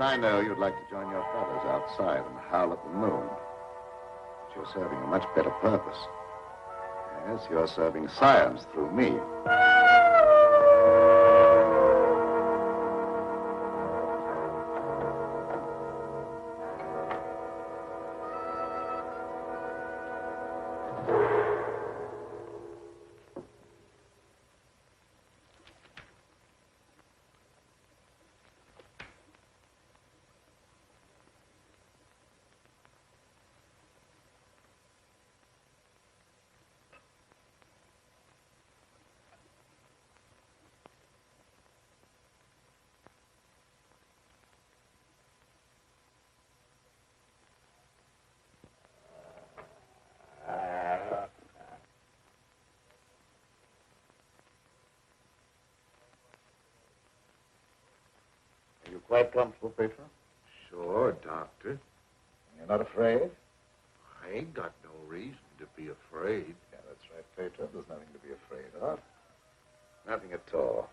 I know, you'd like to join your brothers outside and howl at the moon. But you're serving a much better purpose. Yes, you're serving science through me. You quite comfortable, Petro? Sure, Doctor. You're not afraid? I ain't got no reason to be afraid. Yeah, that's right, Petro. There's nothing to be afraid of. Nothing at all.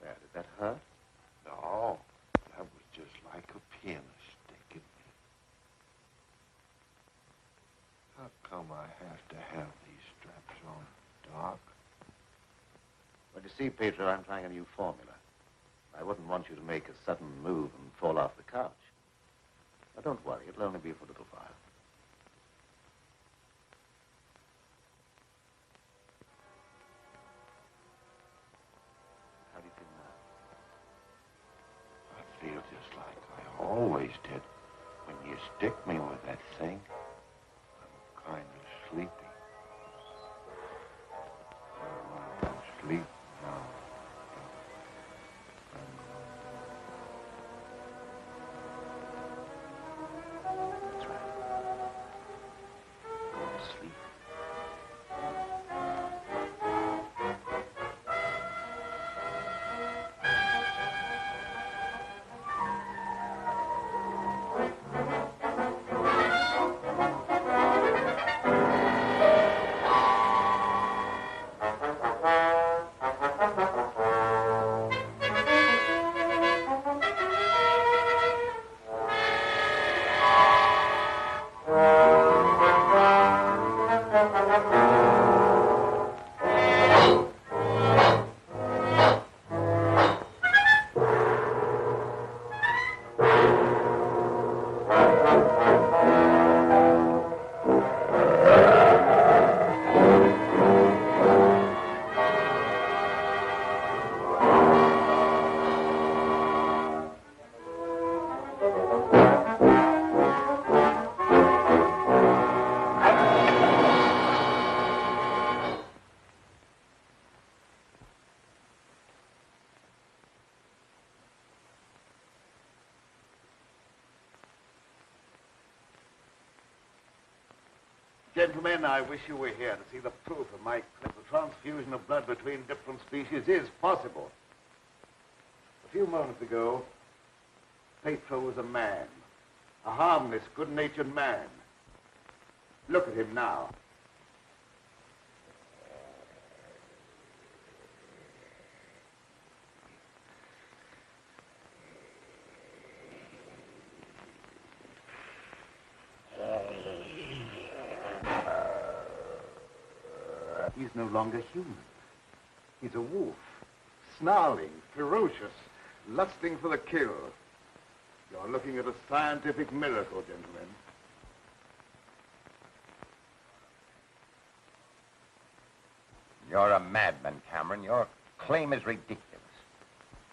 There, did that hurt? No, that was just like a pin sticking me. How come I have to have these straps on, Doc? Well, you see, Petro, I'm trying a new formula. I wouldn't want you to make a sudden move and fall off the couch. Now, don't worry. It'll only be for a little while. How do you feel now? I feel just like I always did. When you stick me with that thing, I'm kind of sleepy. I want to sleep now. That's right. Go to sleep. Gentlemen, I wish you were here to see the proof of my claim. The transfusion of blood between different species is possible. A few moments ago, Petro was a man. A harmless, good-natured man. Look at him now. He's no longer human. He's a wolf, snarling, ferocious, lusting for the kill. You're looking at a scientific miracle, gentlemen. You're a madman, Cameron. Your claim is ridiculous.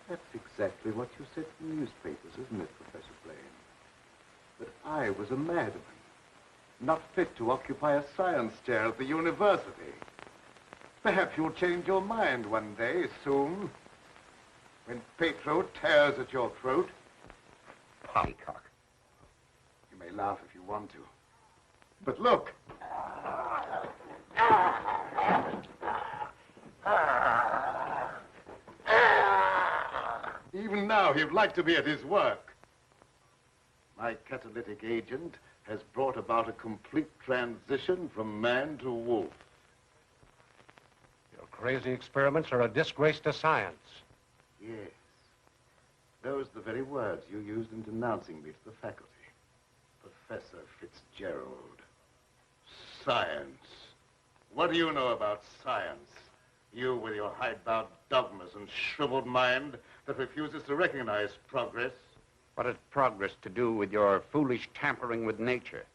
That's exactly what you said in the newspapers, isn't it, Professor Blaine? That I was a madman, not fit to occupy a science chair at the university. Perhaps you'll change your mind one day, soon, when Petro tears at your throat. Poppycock. You may laugh if you want to. But look. Even now, he'd like to be at his work. My catalytic agent has brought about a complete transition from man to wolf. crazy experiments are a disgrace to science. Yes. Those are the very words you used in denouncing me to the faculty. Professor Fitzgerald. Science. What do you know about science? You with your hidebound dogmas and shriveled mind that refuses to recognize progress. What has progress to do with your foolish tampering with nature?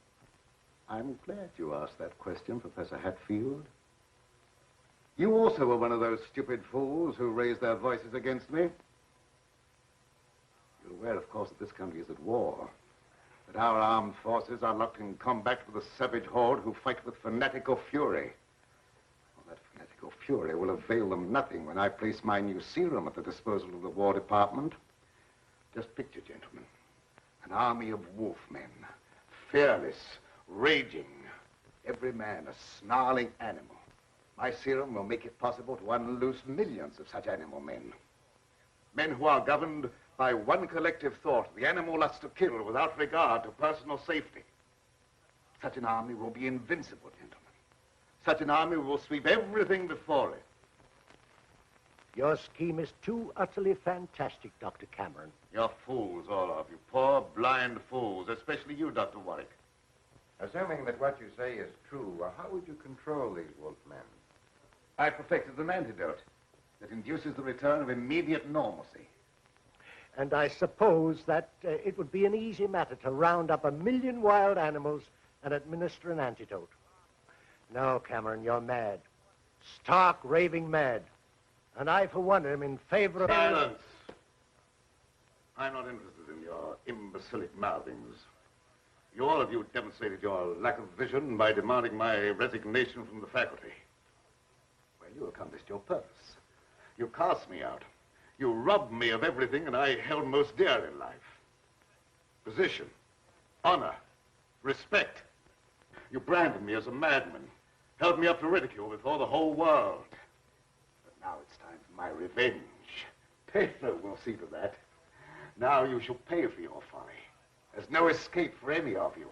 I'm glad you asked that question, Professor Hatfield. You also were one of those stupid fools who raised their voices against me. You're aware, of course, that this country is at war. That our armed forces are locked in combat with a savage horde who fight with fanatical fury. Well, that fanatical fury will avail them nothing when I place my new serum at the disposal of the War Department. Just picture, gentlemen, an army of wolfmen, fearless, raging, every man a snarling animal. My serum will make it possible to unloose millions of such animal men. Men who are governed by one collective thought, the animal lust to kill without regard to personal safety. Such an army will be invincible, gentlemen. Such an army will sweep everything before it. Your scheme is too utterly fantastic, Dr. Cameron. You're fools, all of you. Poor, blind fools, especially you, Dr. Warwick. Assuming that what you say is true, how would you control these wolfmen? I perfected an antidote that induces the return of immediate normalcy. And I suppose that it would be an easy matter to round up 1 million wild animals and administer an antidote. No, Cameron, you're mad. Stark, raving mad. And I, for one, am in favor of... Silence! I'm not interested in your imbecilic mouthings. You, all of you, demonstrated your lack of vision by demanding my resignation from the faculty. Well, you accomplished your purpose. You cast me out. You robbed me of everything that I held most dear in life. Position, honor, respect. You branded me as a madman, held me up to ridicule before the whole world. But now it's time for my revenge. Petro will see to that. Now you shall pay for your folly. There's no escape for any of you.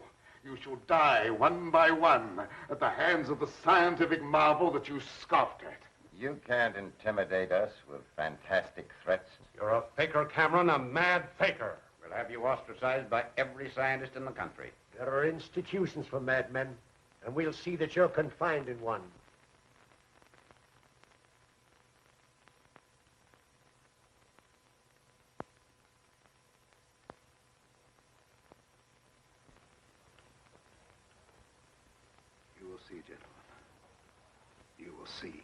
You shall die one by one at the hands of the scientific marvel that you scoffed at. You can't intimidate us with fantastic threats. You're a faker, Cameron, a mad faker. We'll have you ostracized by every scientist in the country. There are institutions for madmen, and we'll see that you're confined in one. You will see, gentlemen. You will see.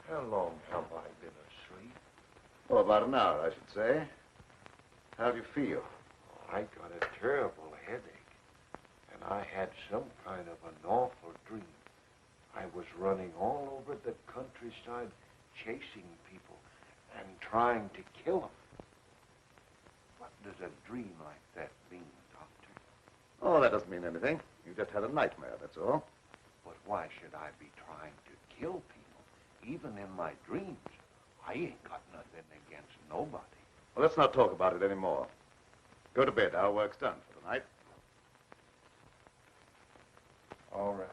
How long have I been asleep? Oh, about an hour, I should say. How do you feel? I got a terrible headache, and I had some kind of an awful dream. I was running all over the countryside, chasing people and trying to kill them. What does a dream like that mean, Doctor? Oh, that doesn't mean anything. You just had a nightmare, that's all. But why should I be trying to kill people? Even in my dreams, I ain't got nothing against nobody. Well, let's not talk about it anymore. Go to bed. Our work's done for tonight. All right.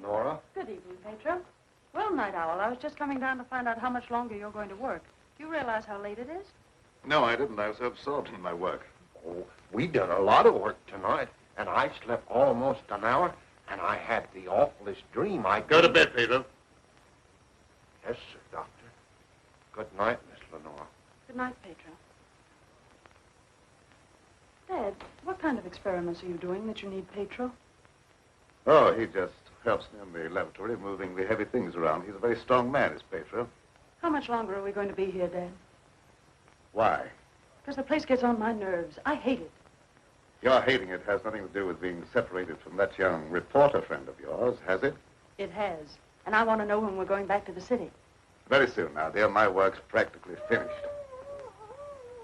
Lenora. Good evening, Petro. Well, Night Owl, I was just coming down to find out how much longer you're going to work. Do you realize how late it is? No, I didn't. I was so absorbed in my work. Oh, we done a lot of work tonight, and I slept almost an hour, and I had the awfulest dream. Go to bed, Pedro. Yes, sir, Doctor. Good night, Miss Lenora. Good night, Petro. Dad, what kind of experiments are you doing that you need Petro? Oh, he just helps me in the laboratory, moving the heavy things around. He's a very strong man, is Petro. How much longer are we going to be here, Dad? Why? Because the place gets on my nerves. I hate it. Your hating it has nothing to do with being separated from that young reporter friend of yours, has it? It has. And I want to know when we're going back to the city. Very soon now, dear. My work's practically finished.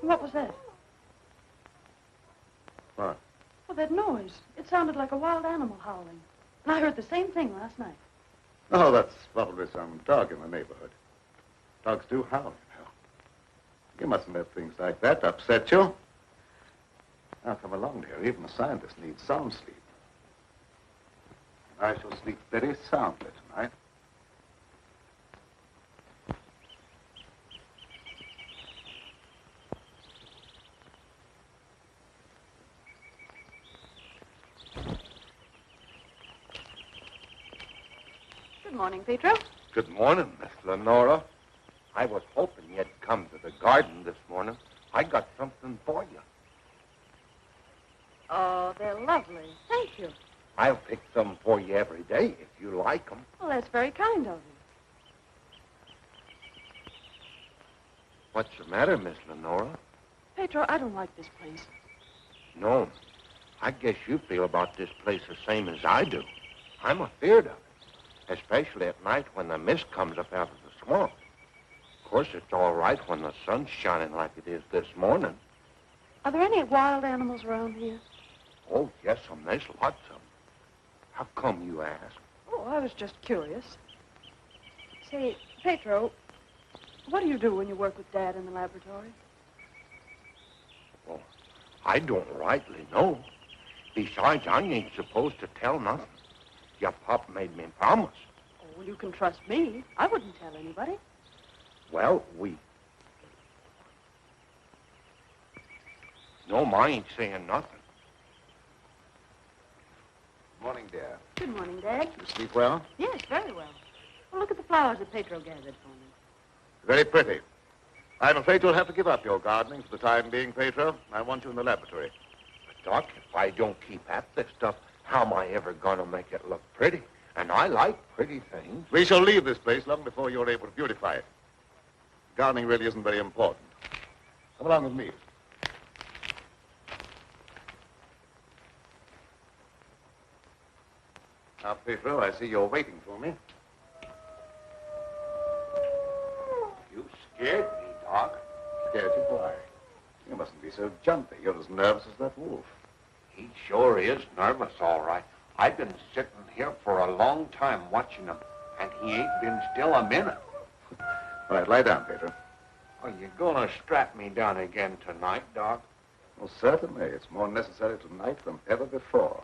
What was that? What? Well, that noise. It sounded like a wild animal howling. And I heard the same thing last night. Oh, that's probably some dog in the neighborhood. Dogs do howl, you know. You mustn't let things like that upset you. Now, come along, dear. Even a scientist needs some sleep. I shall sleep very soundly tonight. Good morning, Petro. Good morning, Miss Lenora. I was hoping you'd come to the garden this morning. I got something for you. Oh, they're lovely. Thank you. I'll pick some for you every day if you like them. Well, that's very kind of you. What's the matter, Miss Lenora? Petro, I don't like this place. No. I guess you feel about this place the same as I do. I'm afeard of it, especially at night when the mist comes up out of the swamp. Of course, it's all right when the sun's shining like it is this morning. Are there any wild animals around here? Oh, yes, there's lots of them. How come you ask? Oh, I was just curious. Say, Petro, what do you do when you work with Dad in the laboratory? Well, I don't rightly know. Besides, I ain't supposed to tell nothing. Your pop made me promise. Oh, well, you can trust me. I wouldn't tell anybody. Well, No, I ain't saying nothing. Morning, dear. Good morning, Dad. You sleep well? Yes, very well. Well, look at the flowers that Petro gathered for me. Very pretty. I'm afraid you'll have to give up your gardening for the time being, Petro. I want you in the laboratory. But, Doc, if I don't keep at this stuff, how am I ever going to make it look pretty? And I like pretty things. We shall leave this place long before you're able to beautify it. Gardening really isn't very important. Come along with me. Now, Petro, I see you're waiting for me. You scared me, Doc. Scared you? Why? You mustn't be so jumpy. You're as nervous as that wolf. He sure is nervous, all right. I've been sitting here for a long time watching him, and he ain't been still a minute. All right, lie down, Petro. Are you going to strap me down again tonight, Doc? Well, certainly. It's more necessary tonight than ever before.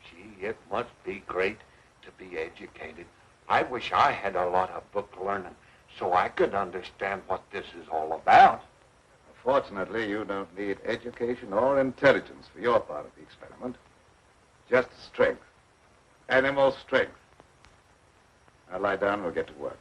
Gee, it must be great to be educated. I wish I had a lot of book learning so I could understand what this is all about. Fortunately, you don't need education or intelligence for your part of the experiment. Just strength. Animal strength. Now lie down and we'll get to work.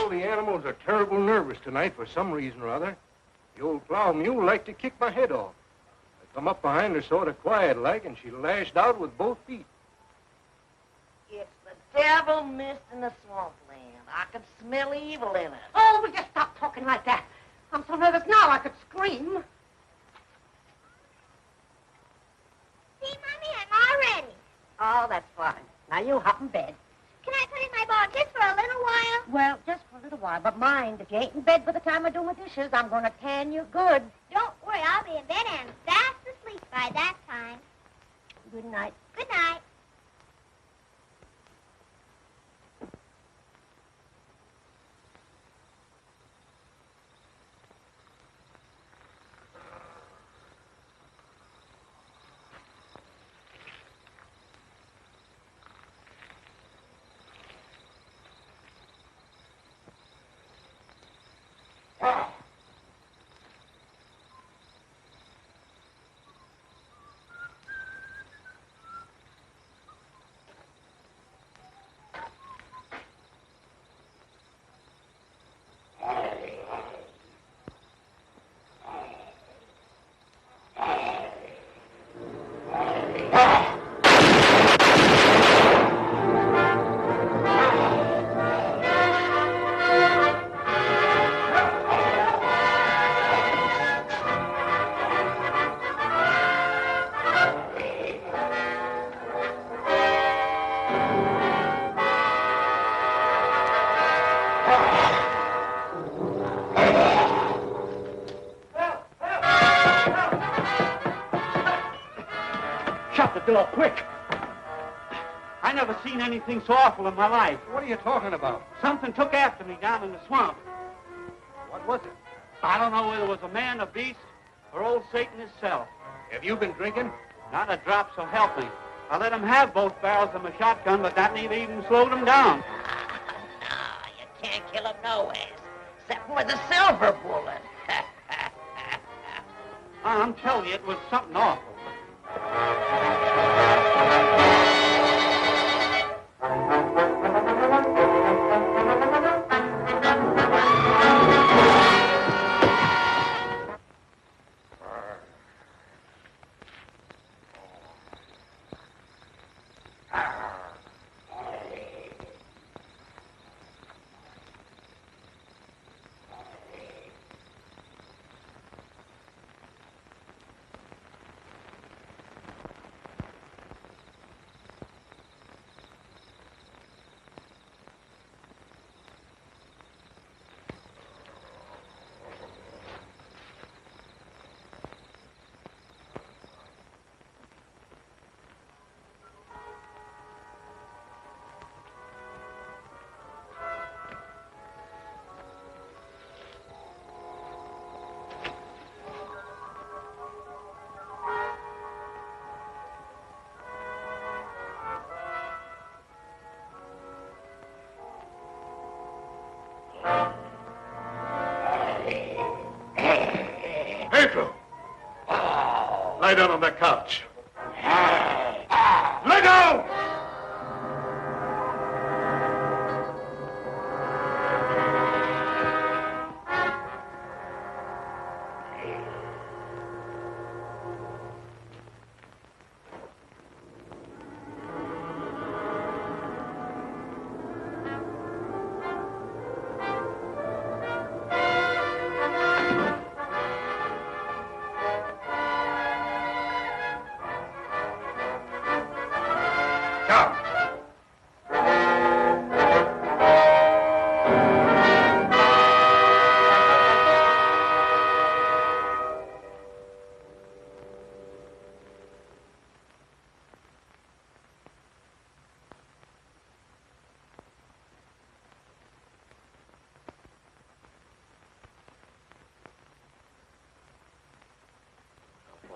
all the animals are terrible nervous tonight for some reason or other. The old plow mule liked to kick my head off. I come up behind her sort of quiet-like, and she lashed out with both feet. It's the devil mist in the swampland. I can smell evil in it. Oh, will you stop talking like that? I'm so nervous now I could scream. See, Mommy, I'm all ready. Oh, that's fine. Now you hop in bed. Can I put in my ball just for a little while? Well, just for a little while. But mind, if you ain't in bed by the time I do my dishes, I'm going to tan you good. Don't worry, I'll be in bed and fast asleep by that time. Good night. Good night. Door, quick! I never seen anything so awful in my life. What are you talking about? Something took after me down in the swamp. What was it? I don't know whether it was a man, a beast, or old Satan himself. Have you been drinking? Not a drop, so help me. I let him have both barrels of my shotgun, but that never even slowed him down. No, you can't kill him nowhere, except with a silver bullet. I'm telling you, it was something awful. Petro! Lie down on that couch. Lie down!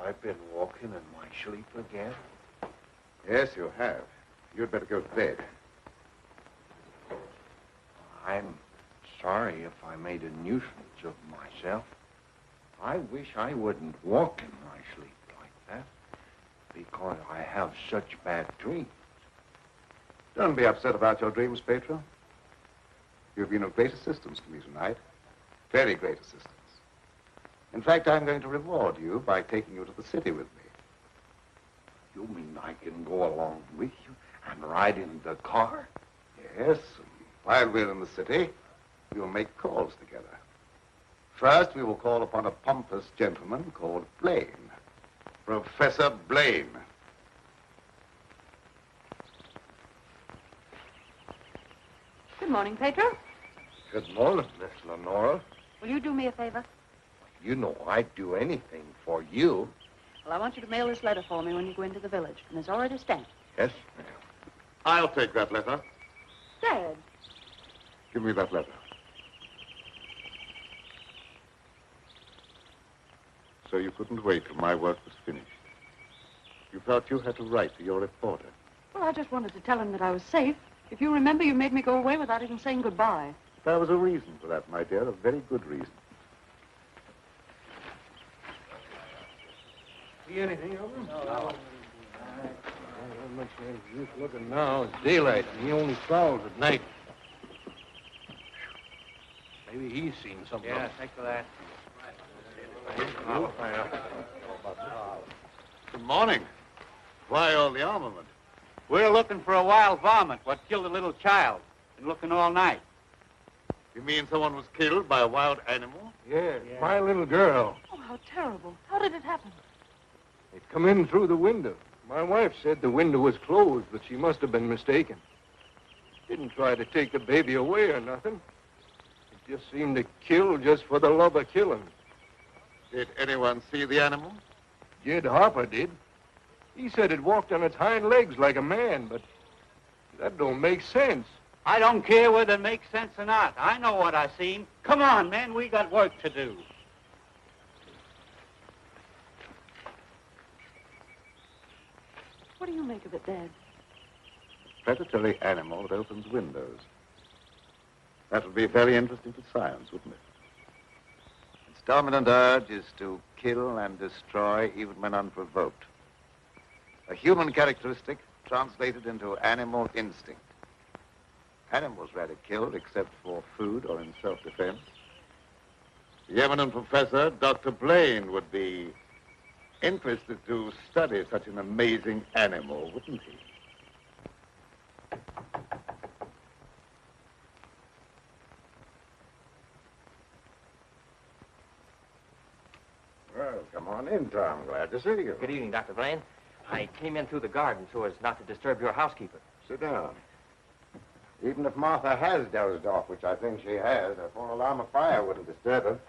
I've been walking in my sleep again. Yes, you have. You'd better go to bed. I'm sorry if I made a nuisance of myself. I wish I wouldn't walk in my sleep like that, because I have such bad dreams. Don't be upset about your dreams, Petro. You've been of great assistance to me tonight. Very great assistance. In fact, I'm going to reward you by taking you to the city with me. You mean I can go along with you and ride in the car? Yes. While we're in the city, we will make calls together. First, we will call upon a pompous gentleman called Blaine. Professor Blaine. Good morning, Petro. Good morning, Miss Lenora. Will you do me a favor? You know I'd do anything for you. Well, I want you to mail this letter for me when you go into the village. And it's already stamped. Yes, ma'am. I'll take that letter. Dad. Give me that letter. So you couldn't wait till my work was finished. You felt you had to write to your reporter. Well, I just wanted to tell him that I was safe. If you remember, you made me go away without even saying goodbye. There was a reason for that, my dear, a very good reason. See anything of him? No. Not much use looking now. It's daylight, and he only prowls at night. Maybe he's seen something. Yeah, thanks for that. Good morning. Why all the armament? We're looking for a wild varmint what killed a little child. Been looking all night. You mean someone was killed by a wild animal? Yeah, my little girl. Oh, how terrible. How did it happen? It come in through the window. My wife said the window was closed, but she must have been mistaken. Didn't try to take the baby away or nothing. It just seemed to kill just for the love of killing. Did anyone see the animal? Jed Harper did. He said it walked on its hind legs like a man, but that don't make sense. I don't care whether it makes sense or not. I know what I seen. Come on, men, we got work to do. What do you make of it, Dad? Predatory animal that opens windows. That would be very interesting to science, wouldn't it? Its dominant urge is to kill and destroy even when unprovoked. A human characteristic translated into animal instinct. Animals rarely killed except for food or in self-defense. The eminent professor, Dr. Blaine, would be interested to study such an amazing animal, wouldn't he? Well, come on in, Tom. Glad to see you. Good evening, Dr. Blaine. I came in through the garden so as not to disturb your housekeeper. Sit down. Even if Martha has dozed off, which I think she has, a full alarm of fire wouldn't disturb her.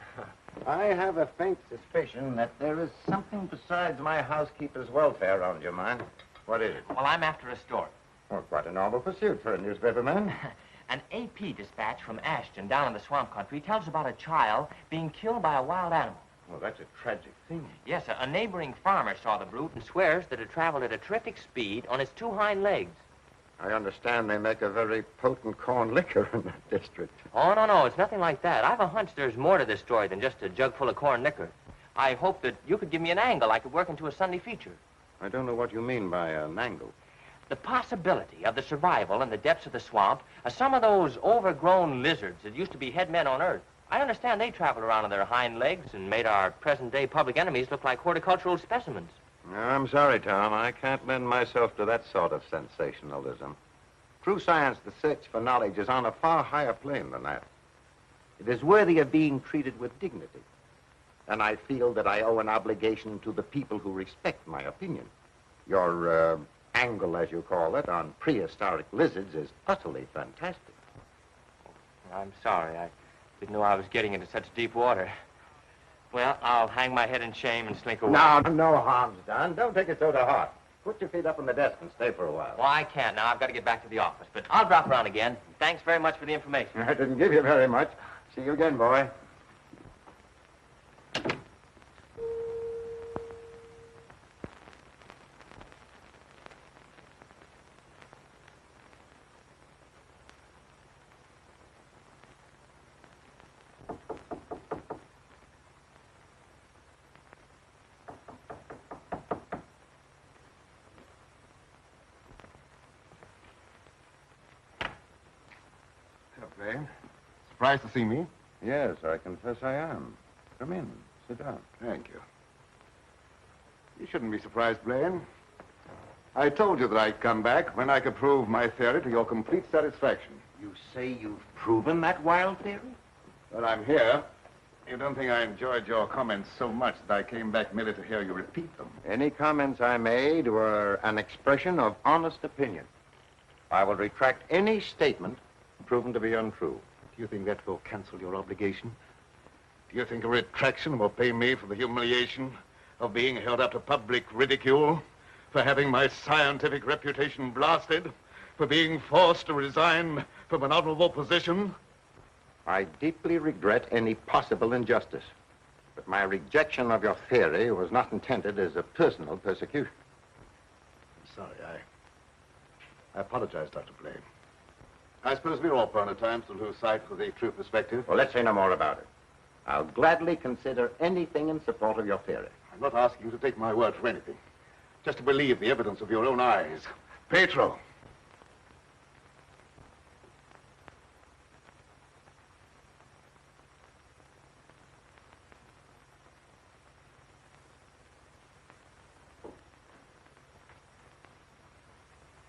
I have a faint suspicion that there is something besides my housekeeper's welfare on your mind. What is it? Well, I'm after a story. Well, quite a noble pursuit for a newspaperman. An AP dispatch from Ashton down in the swamp country tells about a child being killed by a wild animal. Well, that's a tragic thing. Yes, a neighboring farmer saw the brute and swears that it traveled at a terrific speed on its two hind legs. I understand they make a very potent corn liquor in that district. Oh, no, it's nothing like that. I've a hunch there's more to this story than just a jug full of corn liquor. I hope that you could give me an angle I could work into a Sunday feature. I don't know what you mean by an angle. The possibility of the survival in the depths of the swamp of some of those overgrown lizards that used to be head men on Earth. I understand they traveled around on their hind legs and made our present-day public enemies look like horticultural specimens. I'm sorry, Tom. I can't lend myself to that sort of sensationalism. True science, the search for knowledge, is on a far higher plane than that. It is worthy of being treated with dignity. And I feel that I owe an obligation to the people who respect my opinion. Your angle, as you call it, on prehistoric lizards is utterly fantastic. I'm sorry. I didn't know I was getting into such deep water. Well, I'll hang my head in shame and slink away. No harm's done. Don't take it so to heart. Put your feet up on the desk and stay for a while. Well, I can't now. I've got to get back to the office. But I'll drop around again. Thanks very much for the information. I didn't give you very much. See you again, boy. Blaine. Surprised to see me? Yes, I confess I am. Come in. Sit down. Thank you. You shouldn't be surprised, Blaine. I told you that I'd come back when I could prove my theory to your complete satisfaction. You say you've proven that wild theory? But I'm here. You don't think I enjoyed your comments so much that I came back merely to hear you repeat them? Any comments I made were an expression of honest opinion. I will retract any statement proven to be untrue. Do you think that will cancel your obligation? Do you think a retraction will pay me for the humiliation of being held up to public ridicule, for having my scientific reputation blasted, for being forced to resign from an honorable position? I deeply regret any possible injustice, but my rejection of your theory was not intended as a personal persecution. I'm sorry. I apologize, Dr. Blaine. I suppose we're all prone at times to lose sight of the true perspective. Well, let's say no more about it. I'll gladly consider anything in support of your theory. I'm not asking you to take my word for anything. Just to believe the evidence of your own eyes. Petro.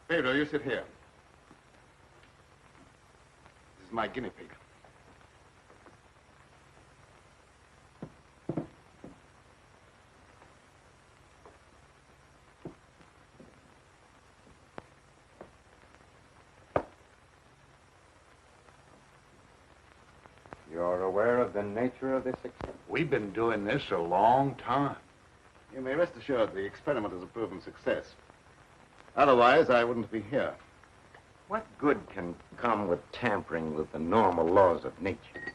Petro, you sit here. This is my guinea pig. You're aware of the nature of this experiment? We've been doing this a long time. You may rest assured the experiment is a proven success. Otherwise, I wouldn't be here. What good can come with tampering with the normal laws of nature?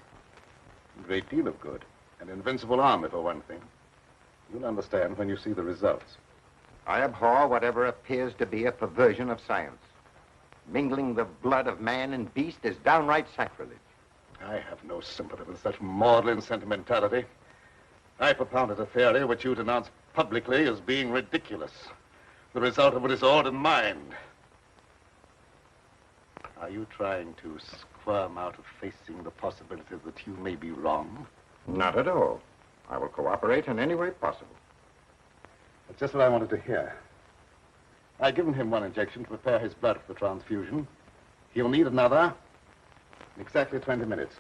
A great deal of good. An invincible army, for one thing. You'll understand when you see the results. I abhor whatever appears to be a perversion of science. Mingling the blood of man and beast is downright sacrilege. I have no sympathy with such maudlin sentimentality. I propounded a theory which you denounced publicly as being ridiculous. The result of a disordered mind. Are you trying to squirm out of facing the possibility that you may be wrong? Not at all. I will cooperate in any way possible. That's just what I wanted to hear. I've given him one injection to prepare his blood for the transfusion. He'll need another in exactly 20 minutes.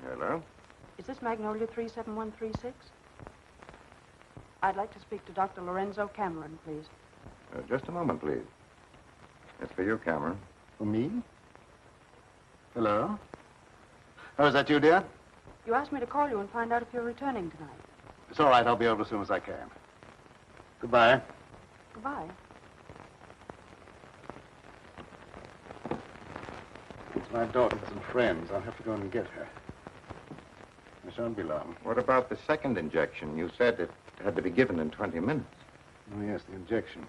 Hello? Is this Magnolia 37136? I'd like to speak to Dr. Lorenzo Cameron, please. Just a moment, please. It's for you, Cameron. For me? Hello? Oh, is that you, dear? You asked me to call you and find out if you're returning tonight. It's all right. I'll be over as soon as I can. Goodbye. Goodbye. It's my daughter with some friends. I'll have to go and get her. I shan't be long. What about the second injection? You said it had to be given in 20 minutes. Oh, yes, the injection.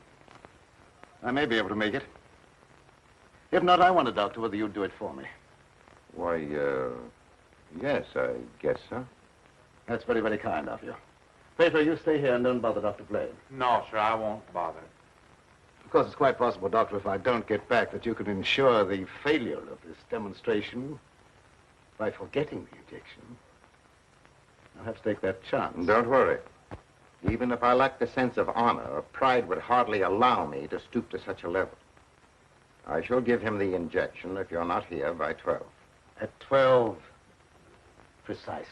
I may be able to make it. If not, I wonder, Doctor, whether you'd do it for me. Why, yes, I guess so. That's very, very kind of you. Petro, you stay here and don't bother Dr. Blaine. No, sir, I won't bother. Of course, it's quite possible, Doctor, if I don't get back, that you could ensure the failure of this demonstration by forgetting the injection. I'll have to take that chance. Don't worry. Even if I lacked a sense of honor, pride would hardly allow me to stoop to such a level. I shall give him the injection if you're not here by 12. At 12, precisely.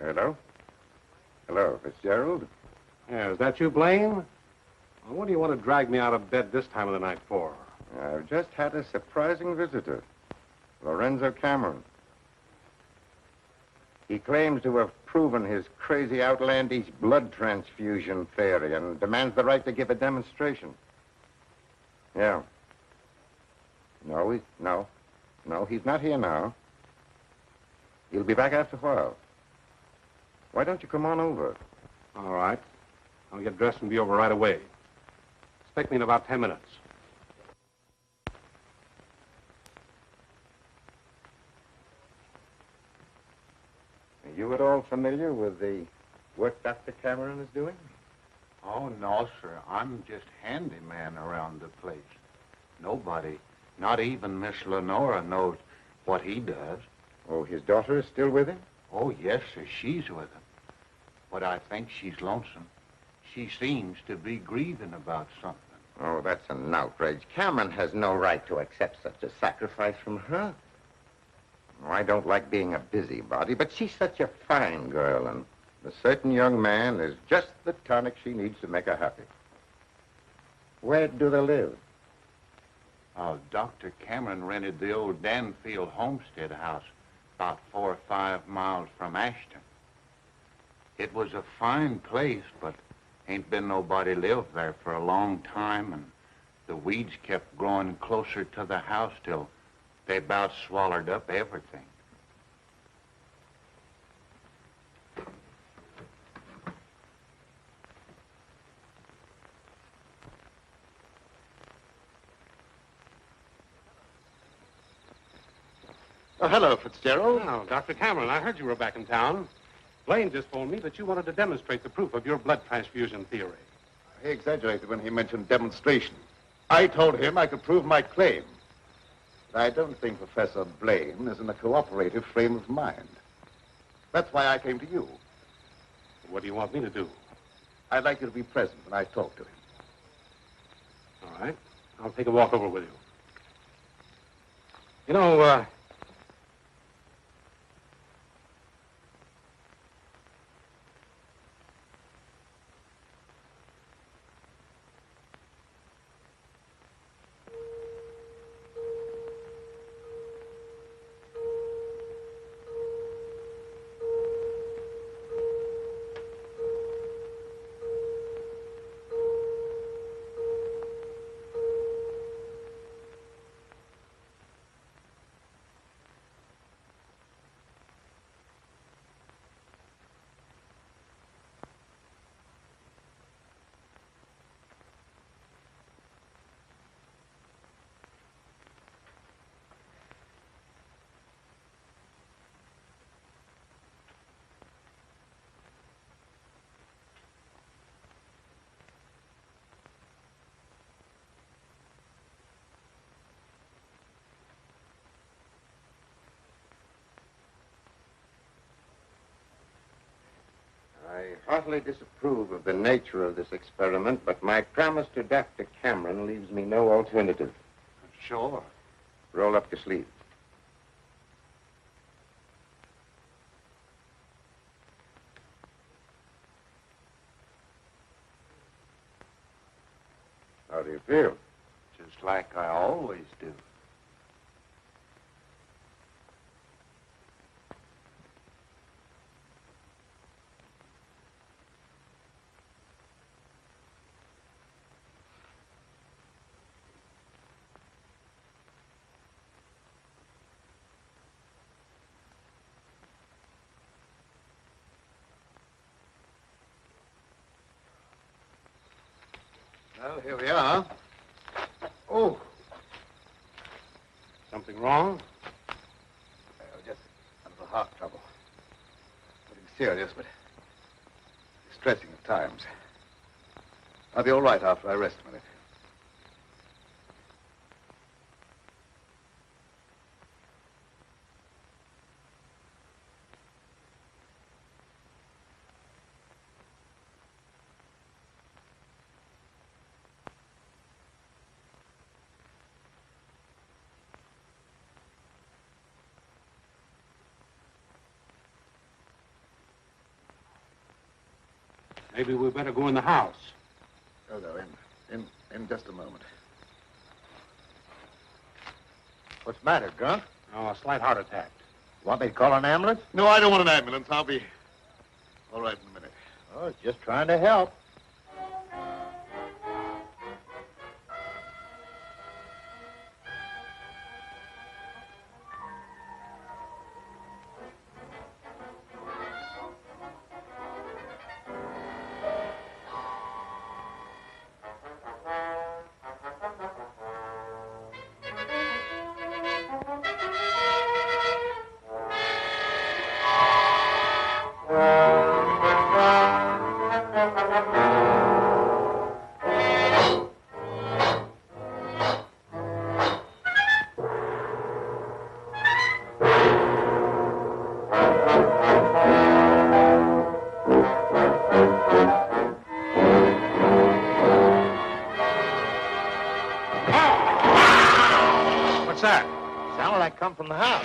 Hello? Hello, Fitzgerald? Yeah, is that you, Blaine? Well, what do you want to drag me out of bed this time of the night for? I've just had a surprising visitor, Lorenzo Cameron. He claims to have proven his crazy, outlandish blood transfusion theory and demands the right to give a demonstration. Yeah. No, he's not here now. He'll be back after a while. Why don't you come on over? All right. I'll get dressed and be over right away. Expect me in about 10 minutes. Are you at all familiar with the work Dr. Cameron is doing? Oh, no, sir. I'm just handyman around the place. Nobody, not even Miss Lenora, knows what he does. Oh, his daughter is still with him? Oh, yes, sir. She's with him. But I think she's lonesome. She seems to be grieving about something. Oh, that's an outrage. Cameron has no right to accept such a sacrifice from her. Oh, I don't like being a busybody, but she's such a fine girl, and a certain young man is just the tonic she needs to make her happy. Where do they live? Dr. Cameron rented the old Danfield homestead house about 4 or 5 miles from Ashton. It was a fine place, but ain't been nobody lived there for a long time, and the weeds kept growing closer to the house till they about swallowed up everything. Oh, hello, Fitzgerald. Oh, Dr. Cameron, I heard you were back in town. Blaine just told me that you wanted to demonstrate the proof of your blood transfusion theory. He exaggerated when he mentioned demonstration. I told him I could prove my claim. But I don't think Professor Blaine is in a cooperative frame of mind. That's why I came to you. What do you want me to do? I'd like you to be present when I talk to him. All right. I'll take a walk over with you. You know, I heartily disapprove of the nature of this experiment, but my promise to Dr. Cameron leaves me no alternative. Sure. Roll up your sleeve. How do you feel? Just like I always do. Well, here we are. Oh. something wrong? Just a little heart trouble. Nothing serious, but distressing at times. I'll be all right after I rest a minute. Maybe we better go in the house. Oh, no, in just a moment. What's the matter, Grunt? Oh, a slight heart attack. Want me to call an ambulance? No, I don't want an ambulance. I'll be all right in a minute. Oh, just trying to help. What's that? Sounded like come from the house.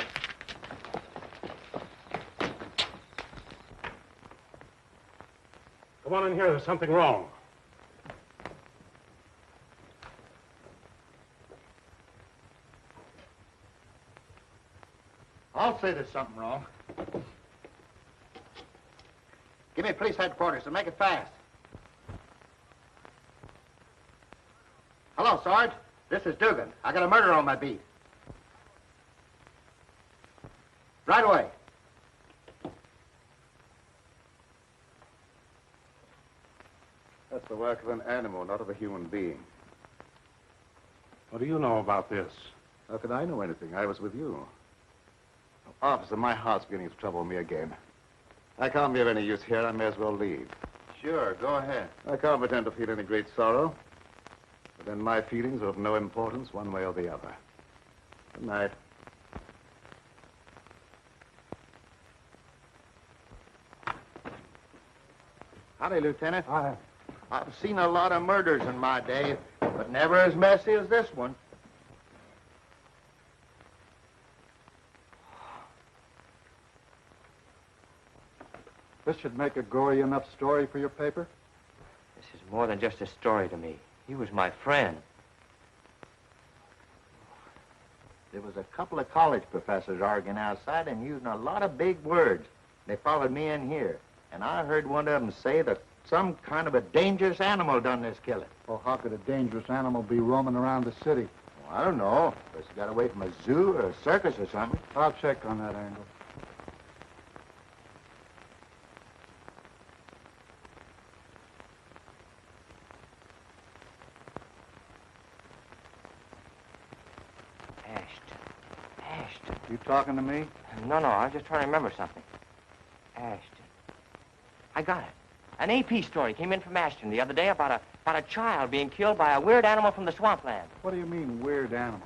Come on in here. There's something wrong. I'll say there's something wrong. Give me police headquarters and make it fast. Hello, Sarge. This is Dugan. I got a murder on my beat. Right away. That's the work of an animal, not of a human being. What do you know about this? How could I know anything? I was with you. Officer, my heart's beginning to trouble me again. I can't be of any use here. I may as well leave. Sure, go ahead. I can't pretend to feel any great sorrow. But then my feelings are of no importance one way or the other. Good night. Howdy, Lieutenant. I've seen a lot of murders in my day, but never as messy as this one. This should make a gory enough story for your paper? This is more than just a story to me. He was my friend. There was a couple of college professors arguing outside and using a lot of big words. They followed me in here, and I heard one of them say that some kind of a dangerous animal done this killing. Well, how could a dangerous animal be roaming around the city? Well, I don't know. Guess he got away from a zoo or a circus or something. I'll check on that angle. Ashton. You talking to me? No, I was just trying to remember something. Ashton. I got it. An AP story came in from Ashton the other day about a child being killed by a weird animal from the swampland. What do you mean, weird animal?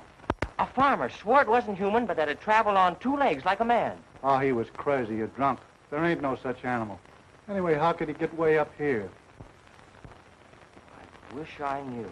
A farmer swore it wasn't human, but that it traveled on two legs like a man. Oh, he was crazy or drunk. There ain't no such animal. Anyway, how could he get way up here? I wish I knew.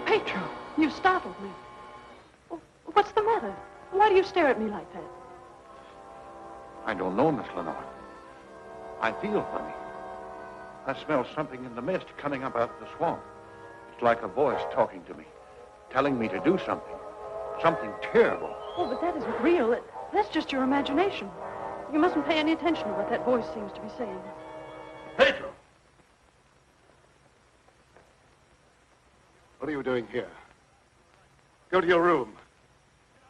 Petro, you startled me. What's the matter? Why do you stare at me like that? I don't know, Miss Lenore. I feel funny. I smell something in the mist coming up out of the swamp. It's like a voice talking to me, telling me to do something. Something terrible. Oh, but that isn't real. That's just your imagination. You mustn't pay any attention to what that voice seems to be saying. Petro! What are you doing here? Go to your room.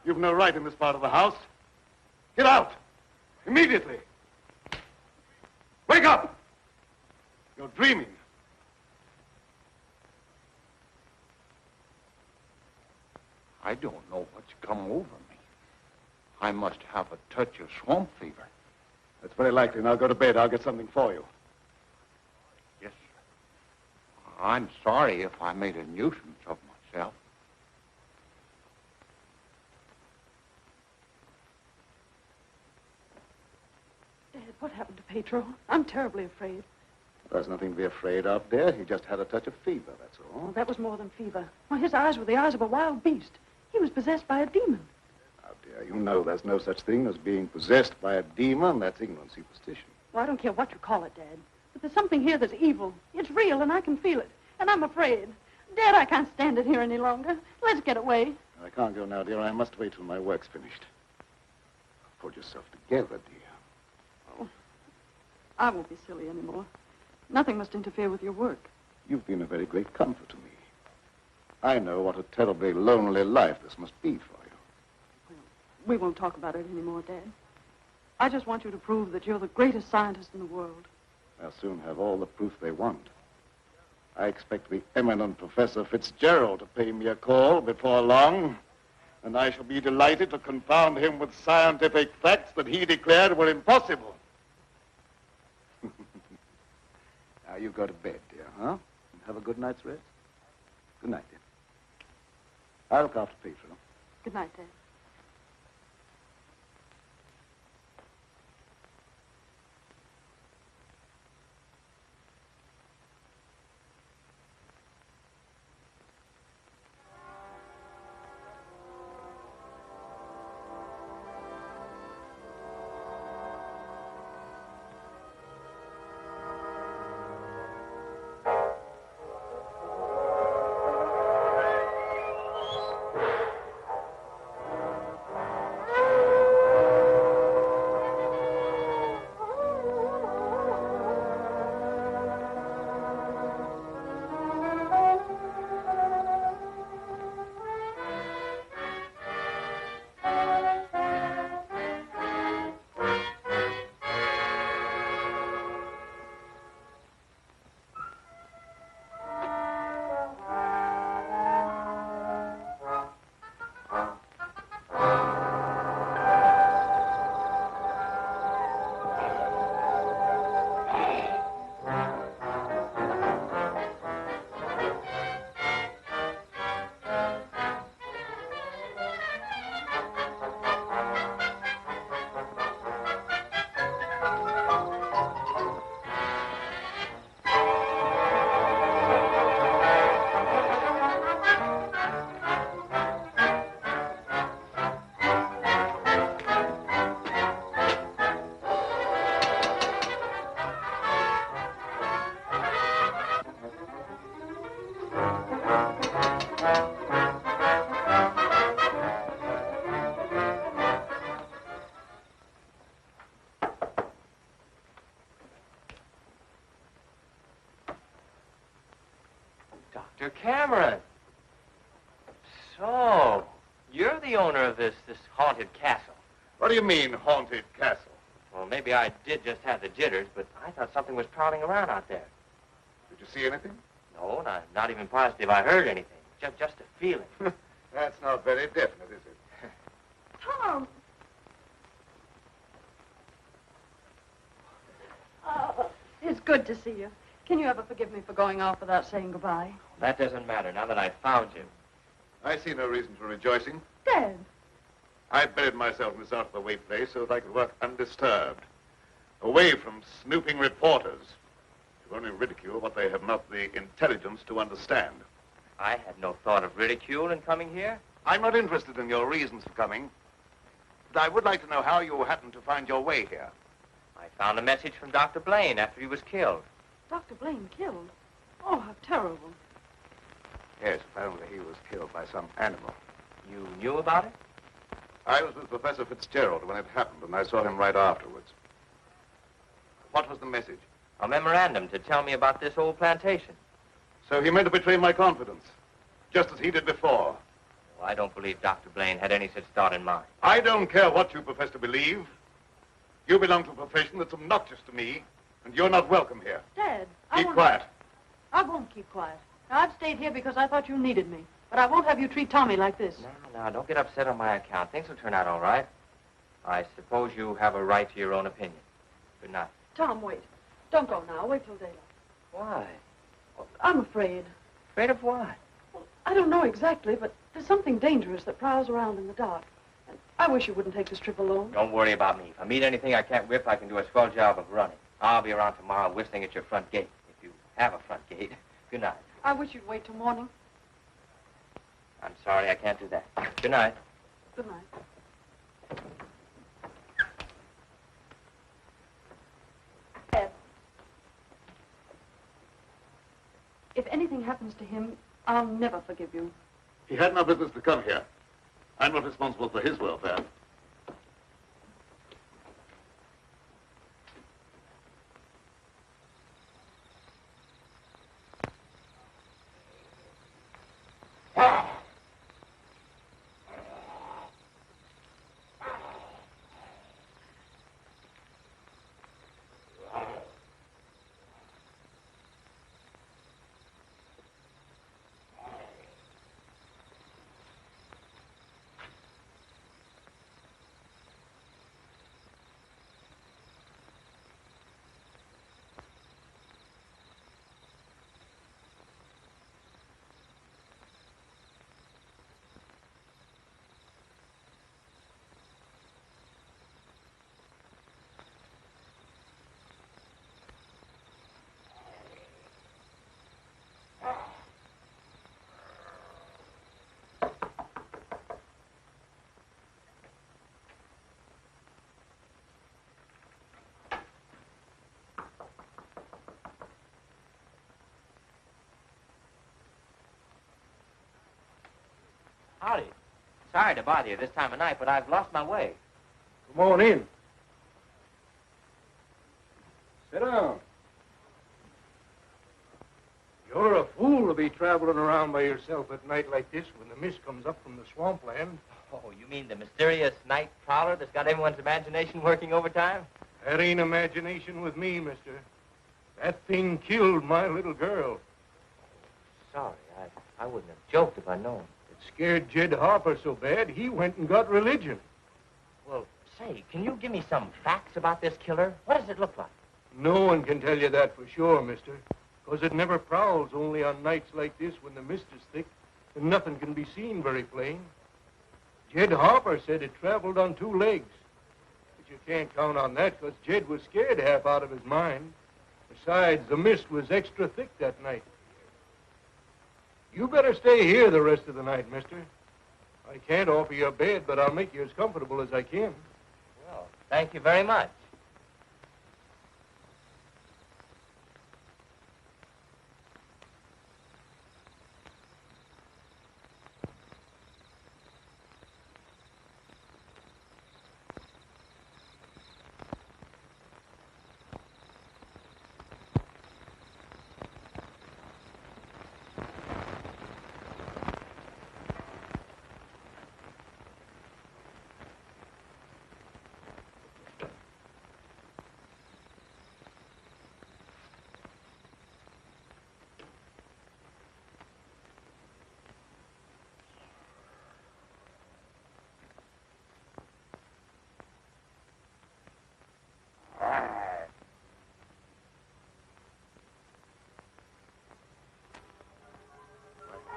You've no right in this part of the house. Get out! Immediately! Wake up! You're dreaming. I don't know what's come over me. I must have a touch of swamp fever. That's very likely. Now go to bed. I'll get something for you. Yes, sir. I'm sorry if I made a nuisance of myself. Dad, what happened to Petro? I'm terribly afraid. There's nothing to be afraid of, dear. He just had a touch of fever, that's all. Oh, that was more than fever. Well, his eyes were the eyes of a wild beast. He was possessed by a demon. Now, dear, you know there's no such thing as being possessed by a demon. That's ignorant superstition. Well, I don't care what you call it, Dad. But there's something here that's evil. It's real, and I can feel it. And I'm afraid. Dad, I can't stand it here any longer. Let's get away. I can't go now, dear. I must wait till my work's finished. Pull yourself together, dear. Oh, I won't be silly anymore. Nothing must interfere with your work. You've been a very great comfort to me. I know what a terribly lonely life this must be for you. We won't talk about it anymore, Dad. I just want you to prove that you're the greatest scientist in the world. They'll soon have all the proof they want. I expect the eminent Professor Fitzgerald to pay me a call before long, and I shall be delighted to confound him with scientific facts that he declared were impossible. Now you go to bed, dear, huh? And have a good night's rest. Good night, dear. I'll look after Petro. Good night, Dad. Dr. Cameron. So, you're the owner of this haunted castle. What do you mean, haunted castle? Well, maybe I did just have the jitters, but I thought something was prowling around out there. Did you see anything? No, not even positive I heard anything. Just a feeling. That's not very definite, is it? Tom! It's good to see you. Can you ever forgive me for going off without saying goodbye? That doesn't matter now that I've found you. I see no reason for rejoicing. Dad! I buried myself in this out-of-the-way place so that I could work undisturbed, away from snooping reporters who only ridicule what they have not the intelligence to understand. I had no thought of ridicule in coming here. I'm not interested in your reasons for coming, but I would like to know how you happened to find your way here. I found a message from Dr. Blaine after he was killed. Dr. Blaine killed? Oh, how terrible. Yes, apparently he was killed by some animal. You knew about it? I was with Professor Fitzgerald when it happened, and I saw him right afterwards. What was the message? A memorandum to tell me about this old plantation. So he meant to betray my confidence, just as he did before. Well, I don't believe Dr. Blaine had any such thought in mind. I don't care what you profess to believe. You belong to a profession that's obnoxious to me, and you're not welcome here. Dad, Keep quiet. I won't keep quiet. Now, I've stayed here because I thought you needed me. But I won't have you treat Tommy like this. No, don't get upset on my account. Things will turn out all right. I suppose you have a right to your own opinion. Good night. Tom, wait. Don't go now. Wait till daylight. Why? I'm afraid. Afraid of what? Well, I don't know exactly, but there's something dangerous that prowls around in the dark. And I wish you wouldn't take this trip alone. Don't worry about me. If I meet anything I can't whip, I can do a swell job of running. I'll be around tomorrow whistling at your front gate, if you have a front gate. Good night. I wish you'd wait till morning. I'm sorry, I can't do that. Good night. Good night. Ed, if anything happens to him, I'll never forgive you. He had no business to come here. I'm not responsible for his welfare. Howdy. Sorry to bother you this time of night, but I've lost my way. Come on in. Sit down. You're a fool to be traveling around by yourself at night like this when the mist comes up from the swampland. Oh, you mean the mysterious night prowler that's got everyone's imagination working overtime? That ain't imagination with me, mister. That thing killed my little girl. Sorry, I wouldn't have joked if I'd known. It scared Jed Harper so bad, he went and got religion. Well, say, can you give me some facts about this killer? What does it look like? No one can tell you that for sure, mister. Because it never prowls only on nights like this when the mist is thick and nothing can be seen very plain. Jed Harper said it traveled on 2 legs. But you can't count on that because Jed was scared half out of his mind. Besides, the mist was extra thick that night. You better stay here the rest of the night, mister. I can't offer you a bed, but I'll make you as comfortable as I can. Well, thank you very much.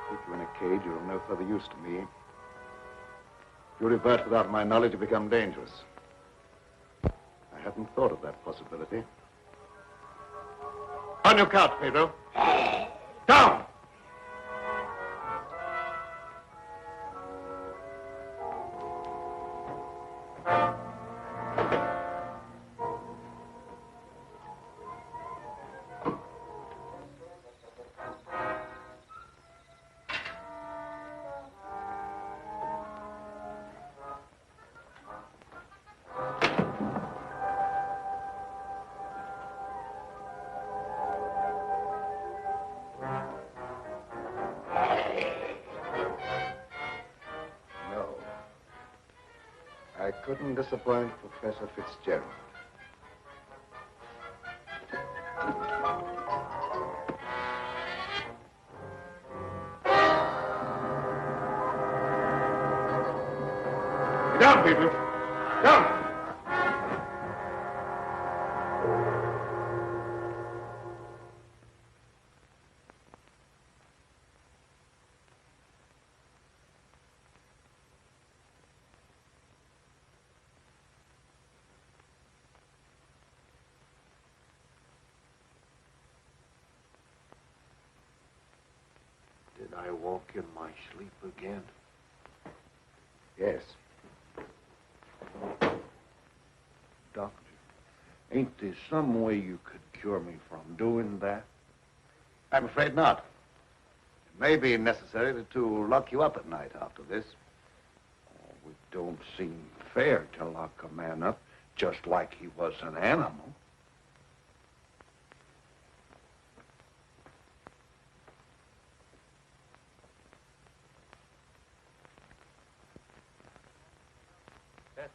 Keep you in a cage, you're of no further use to me. If you revert without my knowledge, you become dangerous. I hadn't thought of that possibility. On your couch, Pedro. Down! I couldn't disappoint Professor Fitzgerald. Get down, people. Down! Did I walk in my sleep again? Yes. Doctor, ain't there some way you could cure me from doing that? I'm afraid not. It may be necessary to lock you up at night after this. Oh, it don't seem fair to lock a man up just like he was an animal.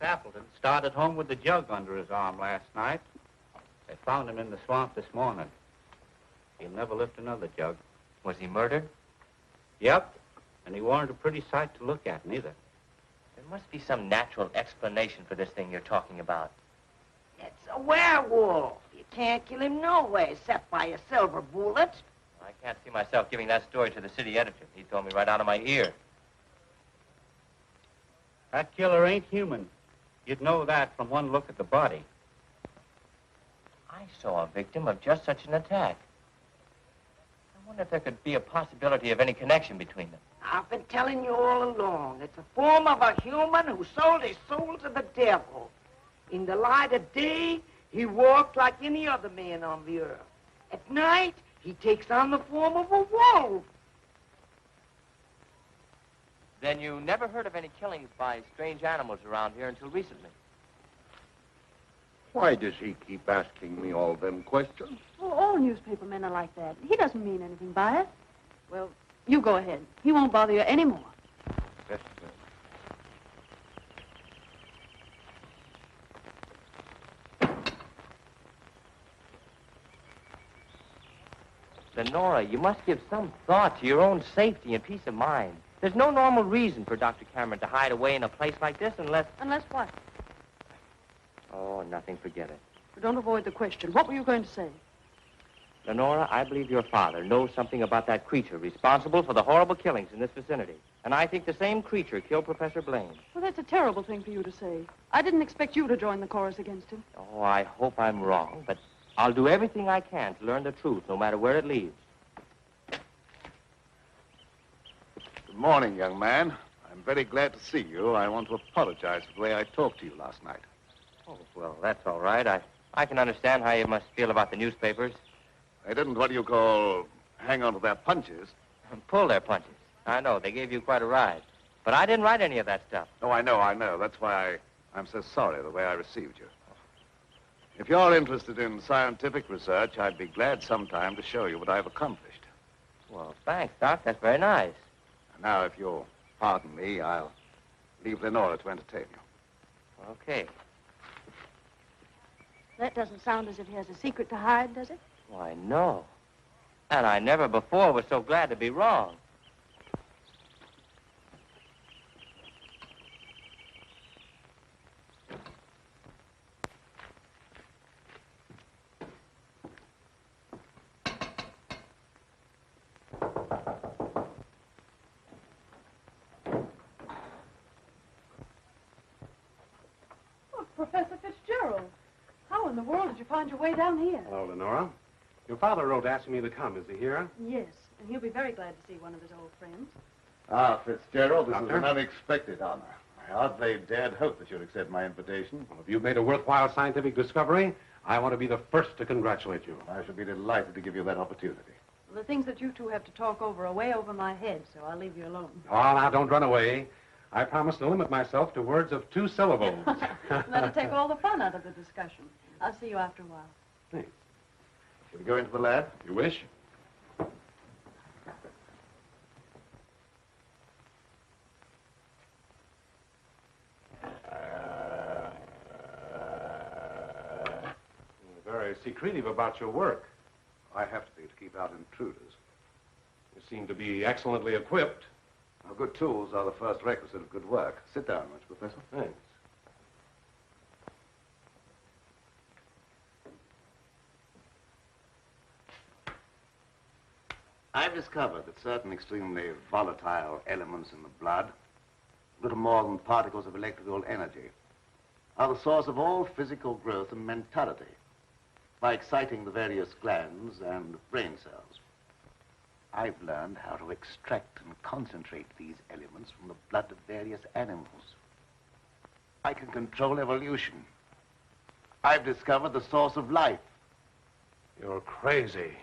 Appleton started home with the jug under his arm last night. They found him in the swamp this morning. He'll never lift another jug. Was he murdered? Yep. And he weren't a pretty sight to look at, neither. There must be some natural explanation for this thing you're talking about. It's a werewolf. You can't kill him no way except by a silver bullet. I can't see myself giving that story to the city editor. He told me right out of my ear. That killer ain't human. You'd know that from one look at the body. I saw a victim of just such an attack. I wonder if there could be a possibility of any connection between them. I've been telling you all along. It's a form of a human who sold his soul to the devil. In the light of day, he walked like any other man on the earth. At night, he takes on the form of a wolf. Then you never heard of any killings by strange animals around here until recently? Why does he keep asking me all them questions? Well, all newspaper men are like that. He doesn't mean anything by it. Well, you go ahead. He won't bother you anymore. Yes, Lenora, you must give some thought to your own safety and peace of mind. There's no normal reason for Dr. Cameron to hide away in a place like this unless... Unless what? Oh, nothing. Forget it. Well, don't avoid the question. What were you going to say? Lenora, I believe your father knows something about that creature responsible for the horrible killings in this vicinity. And I think the same creature killed Professor Blaine. Well, that's a terrible thing for you to say. I didn't expect you to join the chorus against him. Oh, I hope I'm wrong, but I'll do everything I can to learn the truth, no matter where it leads. Good morning, young man. I'm very glad to see you. I want to apologize for the way I talked to you last night. Oh, well, that's all right. I can understand how you must feel about the newspapers. They didn't, what do you call, hang on to their punches. Pull their punches. I know, they gave you quite a ride. But I didn't write any of that stuff. Oh, I know. That's why I'm so sorry the way I received you. If you're interested in scientific research, I'd be glad sometime to show you what I've accomplished. Well, thanks, Doc. That's very nice. Now, if you'll pardon me, I'll leave Lenora to entertain you. Okay. That doesn't sound as if he has a secret to hide, does it? Why, no. And I never before was so glad to be wrong. Oh, Professor Fitzgerald. How in the world did you find your way down here? Hello, Lenora. Your father wrote asking me to come. Is he here? Yes, and he'll be very glad to see one of his old friends. Ah, Fitzgerald, this Doctor? is an unexpected honor. I hardly dared hope that you'd accept my invitation. Well, if you've made a worthwhile scientific discovery, I want to be the first to congratulate you. I shall be delighted to give you that opportunity. Well, the things that you two have to talk over are way over my head, so I'll leave you alone. Oh, now, don't run away. I promise to limit myself to words of 2 syllables. That'll take all the fun out of the discussion. I'll see you after a while. Thanks. Shall we go into the lab? You wish? You're very secretive about your work. I have to be to keep out intruders. You seem to be excellently equipped. Now, good tools are the first requisite of good work. Sit down, Mr. Professor. Thanks. I've discovered that certain extremely volatile elements in the blood, little more than particles of electrical energy, are the source of all physical growth and mentality by exciting the various glands and brain cells. I've learned how to extract and concentrate these elements from the blood of various animals. I can control evolution. I've discovered the source of life. You're crazy.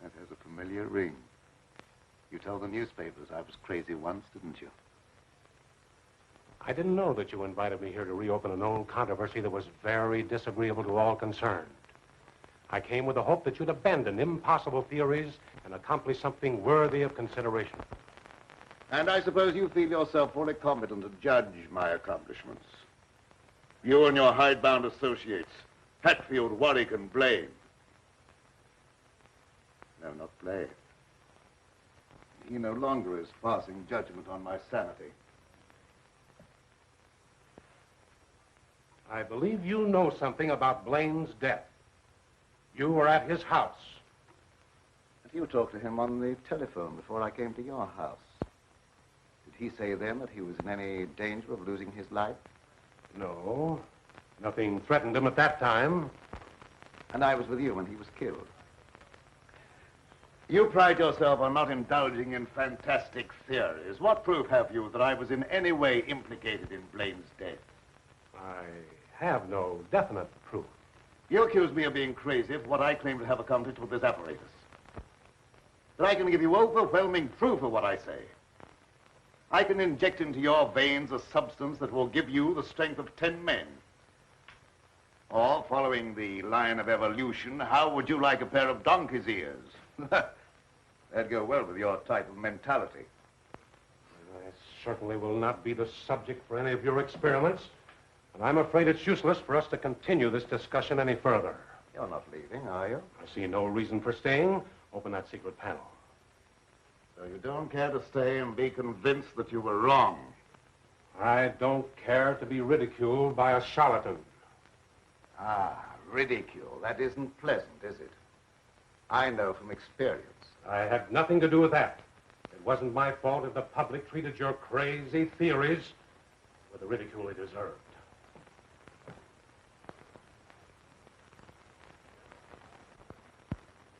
That has a familiar ring. You told the newspapers I was crazy once, didn't you? I didn't know that you invited me here to reopen an old controversy that was very disagreeable to all concerned. I came with the hope that you'd abandon impossible theories and accomplish something worthy of consideration. And I suppose you feel yourself fully competent to judge my accomplishments. You and your hidebound associates, Hatfield, Warwick, and Blaine. No, not Blaine. He no longer is passing judgment on my sanity. I believe you know something about Blaine's death. You were at his house. But you talked to him on the telephone before I came to your house. Did he say then that he was in any danger of losing his life? No. Nothing threatened him at that time. And I was with you when he was killed. You pride yourself on not indulging in fantastic theories. What proof have you that I was in any way implicated in Blaine's death? I have no definite proof. You accuse me of being crazy for what I claim to have accomplished with this apparatus. that I can give you overwhelming proof of what I say. I can inject into your veins a substance that will give you the strength of 10 men. Or, following the line of evolution, how would you like a pair of donkey's ears? That'd go well with your type of mentality. I certainly will not be the subject for any of your experiments, and I'm afraid it's useless for us to continue this discussion any further. You're not leaving, are you? I see no reason for staying. Open that secret panel. So you don't care to stay and be convinced that you were wrong? I don't care to be ridiculed by a charlatan. Ah, ridicule. That isn't pleasant, is it? I know from experience. I had nothing to do with that. It wasn't my fault if the public treated your crazy theories with the ridicule they deserved.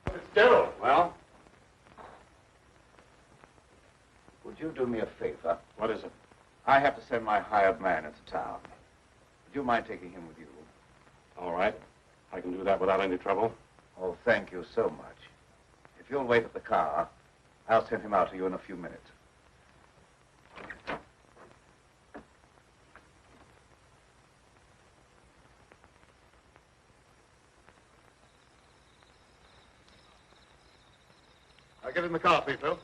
Fitzgerald. Well? Would you do me a favor? What is it? I have to send my hired man into town. Would you mind taking him with you? All right. I can do that without any trouble. Oh, thank you so much. If you'll wait at the car, I'll send him out to you in a few minutes. I'll get in the car, Petro.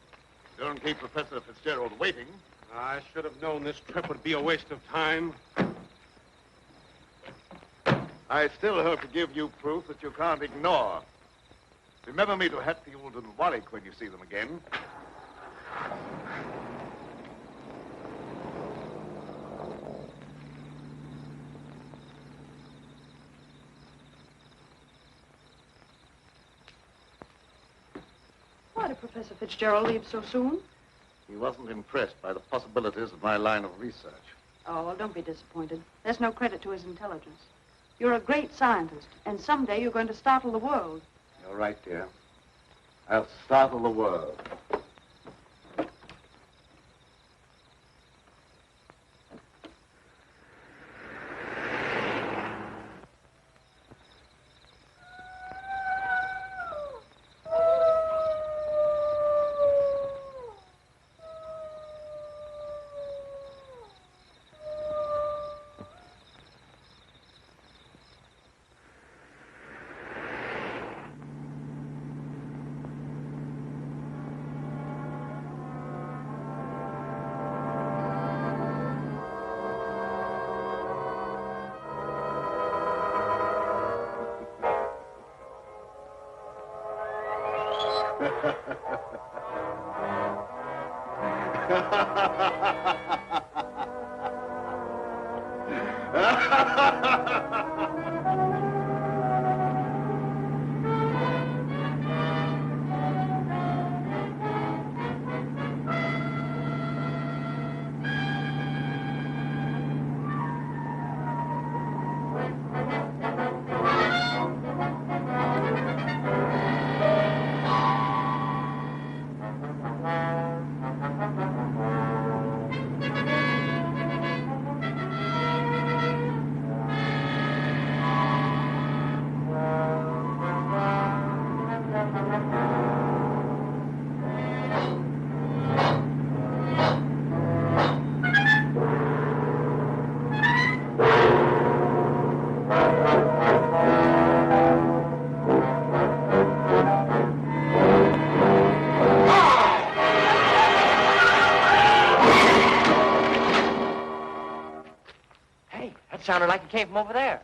Don't keep Professor Fitzgerald waiting. I should have known this trip would be a waste of time. I still hope to give you proof that you can't ignore. Remember me to Hatfield and Warwick when you see them again. Why did Professor Fitzgerald leave so soon? He wasn't impressed by the possibilities of my line of research. Oh, well, don't be disappointed. There's no credit to his intelligence. You're a great scientist, and someday you're going to startle the world. You're right, dear. I'll startle the world. Sounded like it came from over there.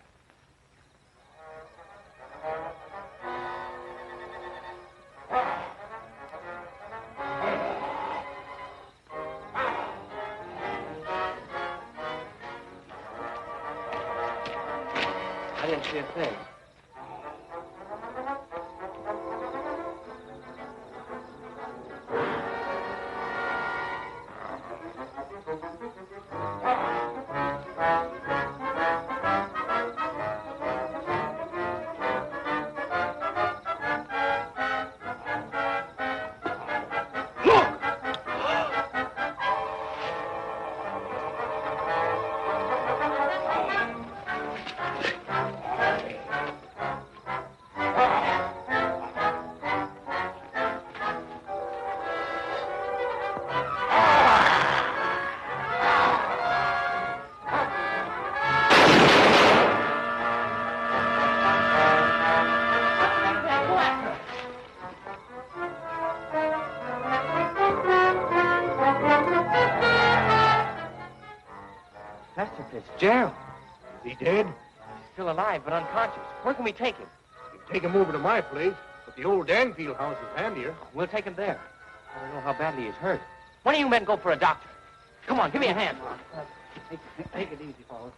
I didn't see a thing. Fitzgerald. Is he dead? Still alive, but unconscious. Where can we take him? You can take him over to my place, but the old Danfield house is handier. We'll take him there. I don't know how badly he's hurt. One of you men go for a doctor. Come on, give me a hand. Take it easy, fellas.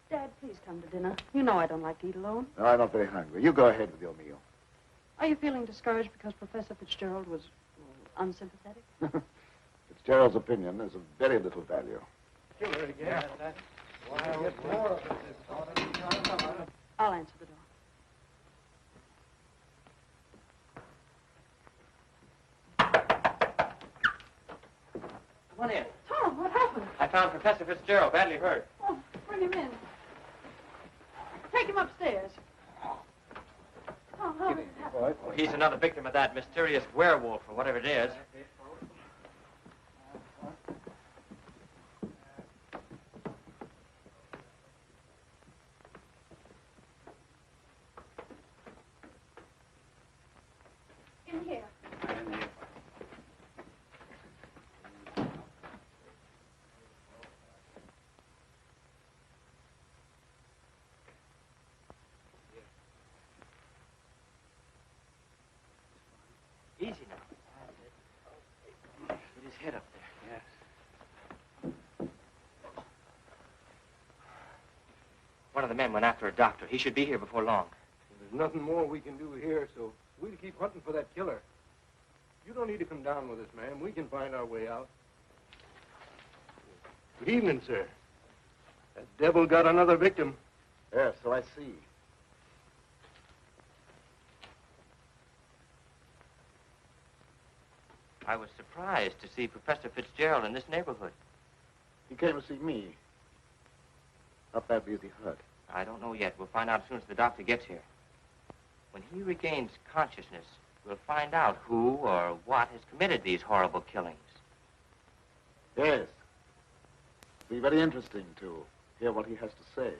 Dad, please come to dinner. You know I don't like to eat alone. No, I'm not very hungry. You go ahead with your meal. Are you feeling discouraged because Professor Fitzgerald was unsympathetic? Fitzgerald's opinion is of very little value. Killer again. I'll answer the door. Come on in. Tom, what happened? I found Professor Fitzgerald badly hurt. Oh, bring him in. Take him upstairs. Oh, how did it happen? Well, he's another victim of that mysterious werewolf or whatever it is. In here. Easy now. Get his head up there. Yes. One of the men went after a doctor. He should be here before long. There's nothing more we can do here, so we'll keep hunting for that killer. You don't need to come down with us, ma'am. We can find our way out. Good evening, sir. That devil got another victim. Yes, so I see. I was surprised to see Professor Fitzgerald in this neighborhood. He came to see me. How badly is he hurt? I don't know yet. We'll find out as soon as the doctor gets here. When he regains consciousness, we'll find out who or what has committed these horrible killings. Yes. It'll be very interesting to hear what he has to say.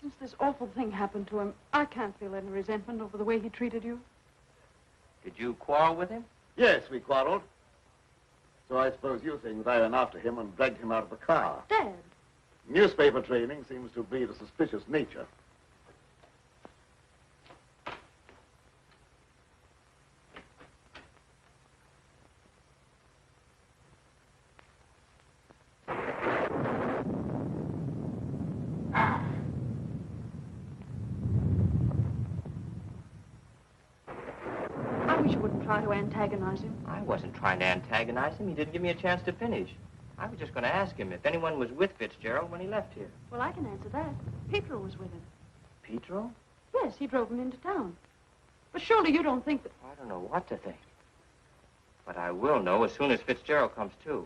Since this awful thing happened to him, I can't feel any resentment over the way he treated you. Did you quarrel with him? Yes, we quarreled. So I suppose you think that I went after him and dragged him out of the car. Dad. Newspaper training seems to breed a suspicious nature. I wish you wouldn't try to antagonize him. I wasn't trying to antagonize him. He didn't give me a chance to finish. I was just going to ask him if anyone was with Fitzgerald when he left here. Well, I can answer that. Petro was with him. Petro? Yes, he drove him into town. But surely you don't think that... I don't know what to think. But I will know as soon as Fitzgerald comes to.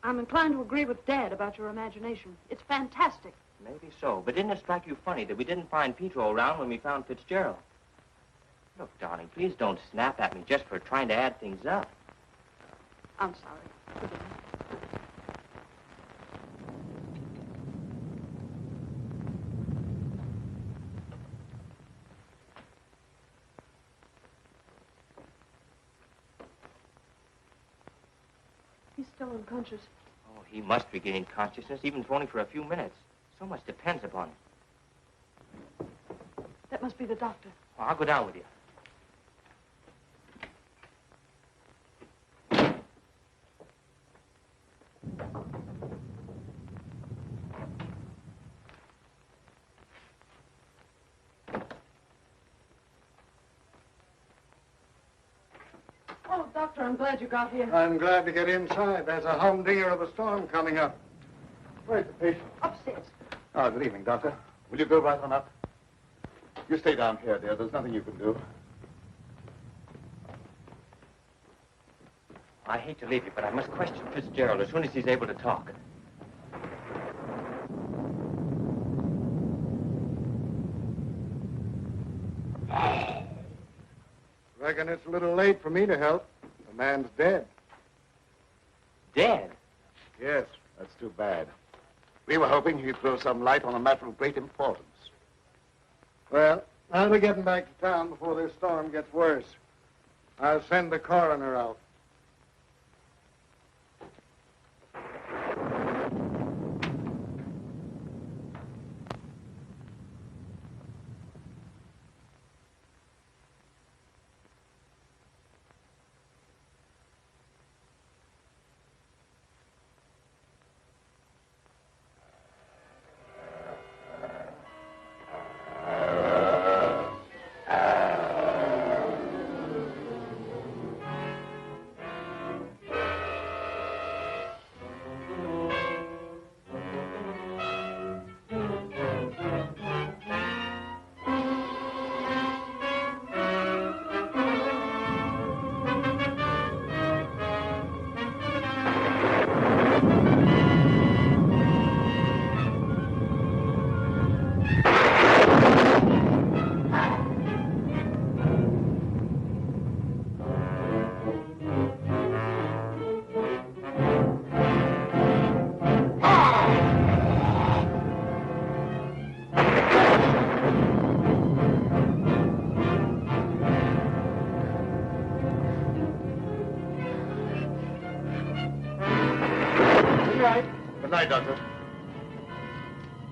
I'm inclined to agree with Dad about your imagination. It's fantastic. Maybe so. But didn't it strike you funny that we didn't find Petro around when we found Fitzgerald? Look, darling, please don't snap at me just for trying to add things up. I'm sorry. Forgive me. He's still unconscious. Oh, he must regain consciousness, even if only for a few minutes. So much depends upon him. That must be the doctor. Well, I'll go down with you. Oh, Doctor, I'm glad you got here. I'm glad to get inside. There's a humdinger of a storm coming up. Where's the patient? Upstairs. Oh, good evening, Doctor. Will you go right on up? You stay down here, dear. There's nothing you can do. I hate to leave you, but I must question Fitzgerald as soon as he's able to talk. Reckon it's a little late for me to help. The man's dead. Dead? Yes. That's too bad. We were hoping he'd throw some light on a matter of great importance. Well, I'll be getting back to town before this storm gets worse. I'll send the coroner out. Good night, Doctor.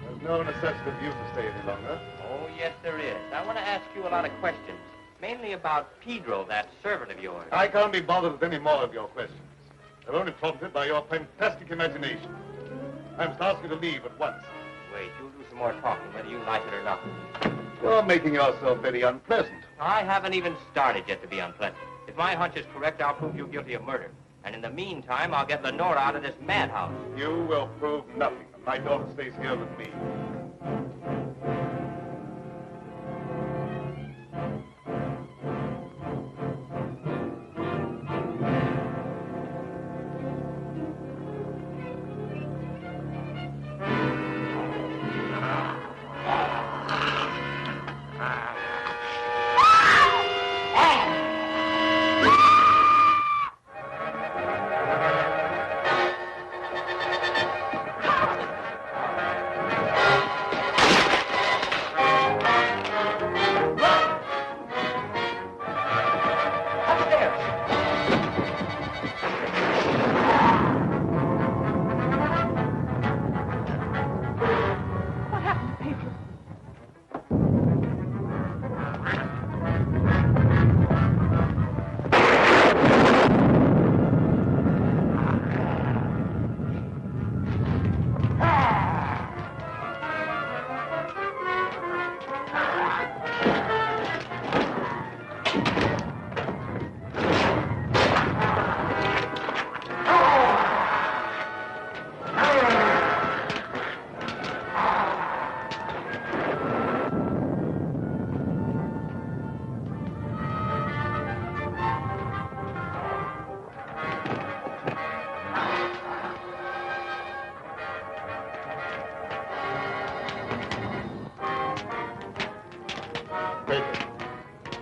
There's no necessity for you to stay any longer. Oh, yes, there is. I want to ask you a lot of questions, mainly about Pedro, that servant of yours. I can't be bothered with any more of your questions. They're only prompted by your fantastic imagination. I must ask you to leave at once. Wait, you'll do some more talking, whether you like it or not. You're making yourself very unpleasant. I haven't even started yet to be unpleasant. If my hunch is correct, I'll prove you guilty of murder. And in the meantime, I'll get Lenore out of this madhouse. You will prove nothing. My daughter stays here with me.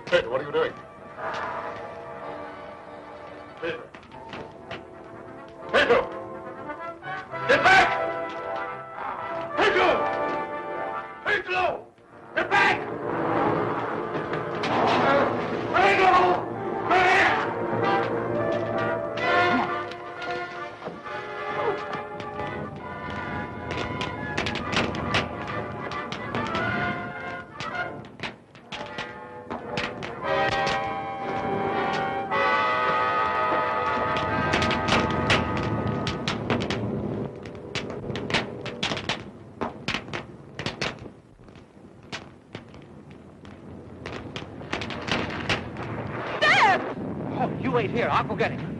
Petro, what are you doing? Petro! Petro! Get back! Petro! Petro! Get back! Petro! You wait here. I'll go get him.